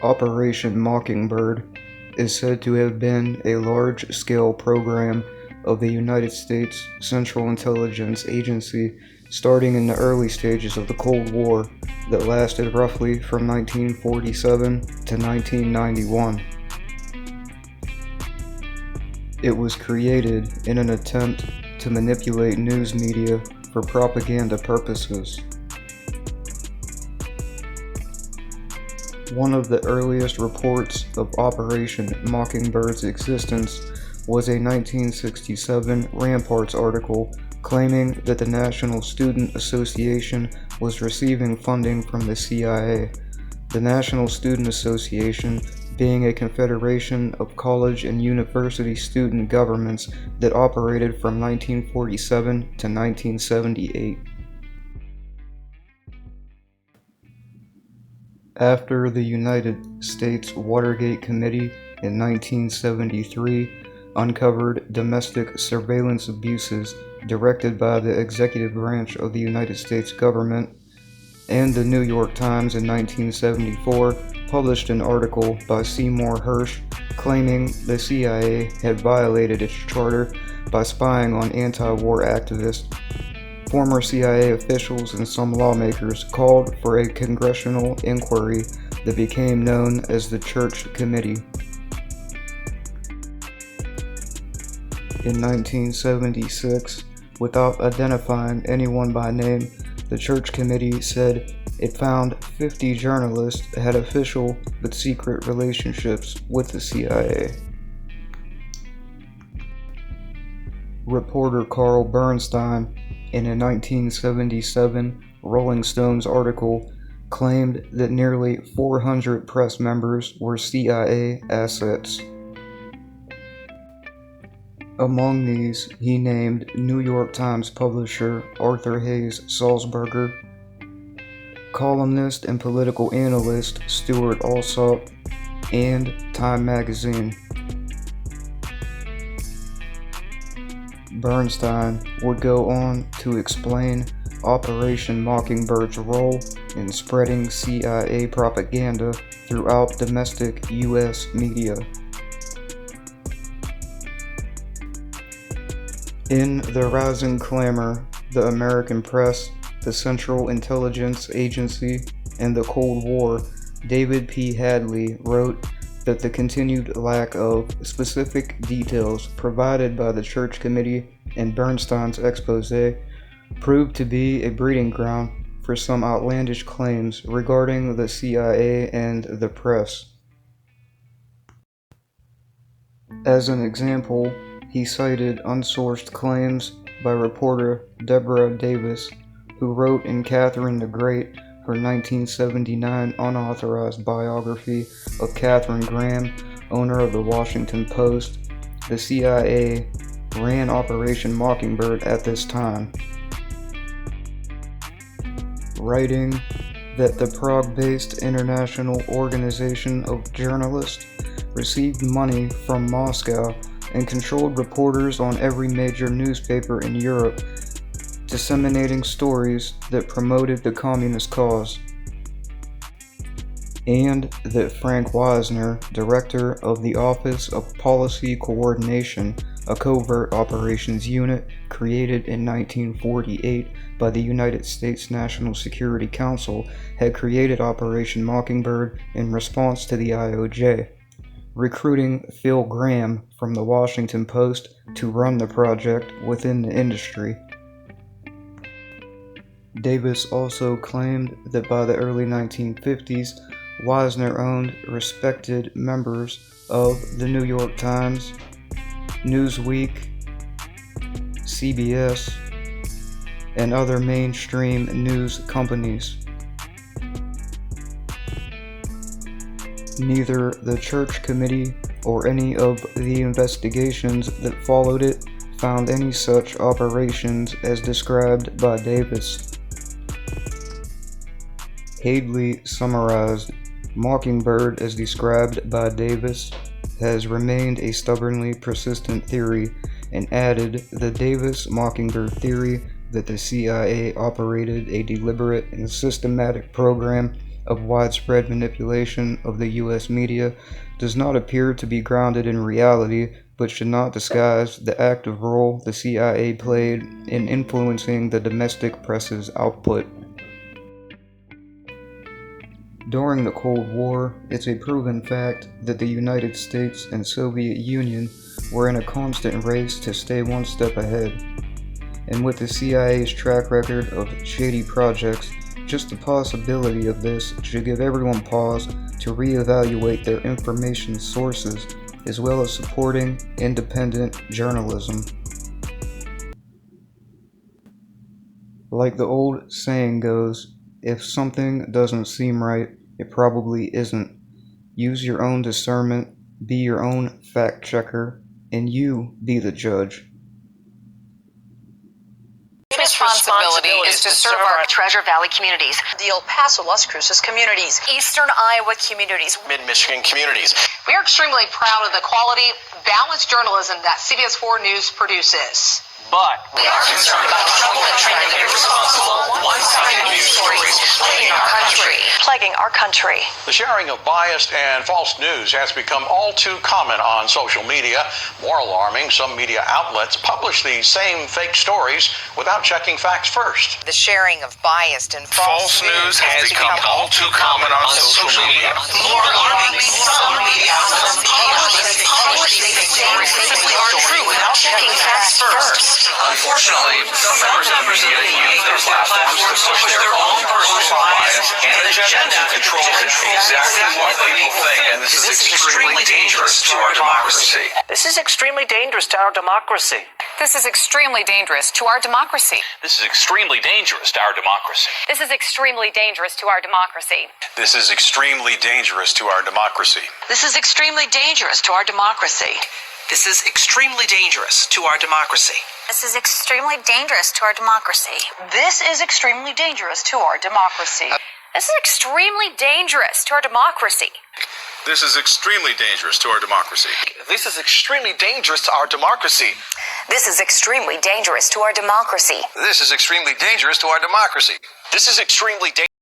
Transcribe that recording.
Operation Mockingbird is said to have been a large-scale program of the United States Central Intelligence Agency starting in the early stages of the Cold War that lasted roughly from 1947 to 1991. It was created in an attempt to manipulate news media for propaganda purposes. One of the earliest reports of Operation Mockingbird's existence was a 1967 Ramparts article claiming that the National Student Association was receiving funding from the CIA. The National Student Association being a confederation of college and university student governments that operated from 1947 to 1978. After the United States Watergate Committee in 1973 uncovered domestic surveillance abuses directed by the executive branch of the United States government, and the New York Times in 1974 published an article by Seymour Hersh claiming the CIA had violated its charter by spying on anti-war activists. Former CIA officials and some lawmakers called for a congressional inquiry that became known as the Church Committee. In 1976, without identifying anyone by name, the Church Committee said it found 50 journalists had official but secret relationships with the CIA. Reporter Carl Bernstein, in a 1977 Rolling Stones article, claimed that nearly 400 press members were CIA assets. Among these, he named New York Times publisher Arthur Hayes Sulzberger, columnist and political analyst Stuart Alsop, and Time magazine. Bernstein would go on to explain Operation Mockingbird's role in spreading CIA propaganda throughout domestic U.S. media. In the rousing clamor, the American press, the Central Intelligence Agency, and the Cold War, David P. Hadley wrote that the continued lack of specific details provided by the Church Committee and Bernstein's exposé proved to be a breeding ground for some outlandish claims regarding the CIA and the press. As an example, he cited unsourced claims by reporter Deborah Davis, who wrote in Catherine the Great, her 1979 unauthorized biography of Katharine Graham, owner of the Washington Post, the CIA ran Operation Mockingbird at this time, writing that the Prague-based International Organization of Journalists received money from Moscow and controlled reporters on every major newspaper in Europe, disseminating stories that promoted the communist cause, and that Frank Wisner, director of the Office of Policy Coordination, a covert operations unit created in 1948 by the United States National Security Council, had created Operation Mockingbird in response to the IOJ, recruiting Phil Graham from the Washington Post to run the project within the industry. Davis also claimed that by the early 1950s, Wisner owned respected members of the New York Times, Newsweek, CBS, and other mainstream news companies. Neither the Church Committee or any of the investigations that followed it found any such operations as described by Davis. Hadley summarized, Mockingbird, as described by Davis, has remained a stubbornly persistent theory, and added the Davis Mockingbird theory that the CIA operated a deliberate and systematic program of widespread manipulation of the U.S. media does not appear to be grounded in reality, but should not disguise the active role the CIA played in influencing the domestic press's output. During the Cold War, it's a proven fact that the United States and Soviet Union were in a constant race to stay one step ahead. And with the CIA's track record of shady projects, just the possibility of this should give everyone pause to reevaluate their information sources, as well as supporting independent journalism. Like the old saying goes, if something doesn't seem right, it probably isn't. Use your own discernment, be your own fact checker, and you be the judge. Responsibility is to serve our Treasure Valley communities, the El Paso Las Cruces communities, Eastern Iowa communities, Mid-Michigan communities. We are extremely proud of the quality, balanced journalism that CBS 4 News produces. But we are concerned about trouble and trending irresponsible, one-sided news stories plaguing our country. The sharing of biased and false news has become all too common on social media. More alarming, some media outlets publish these same fake stories without checking facts first. The sharing of biased and false news has become all too common on social media. More alarming, some media outlets publish these stories simply aren't true without checking facts first. Unfortunately, some members of the media use their platforms to push their own personal bias and agenda to control exactly what people think, and this is extremely dangerous to our democracy. This is extremely dangerous to our democracy. This is extremely dangerous to our democracy. This is extremely dangerous to our democracy. This is extremely dangerous to our democracy. This is extremely dangerous to our democracy. This is extremely dangerous to our democracy. This is extremely dangerous to our democracy. This is extremely dangerous to our democracy. This is extremely dangerous to our democracy. This is extremely dangerous to our democracy. This is extremely dangerous to our democracy. This is extremely dangerous to our democracy. This is extremely dangerous to our democracy. This is extremely dangerous to our democracy. This is extremely dangerous.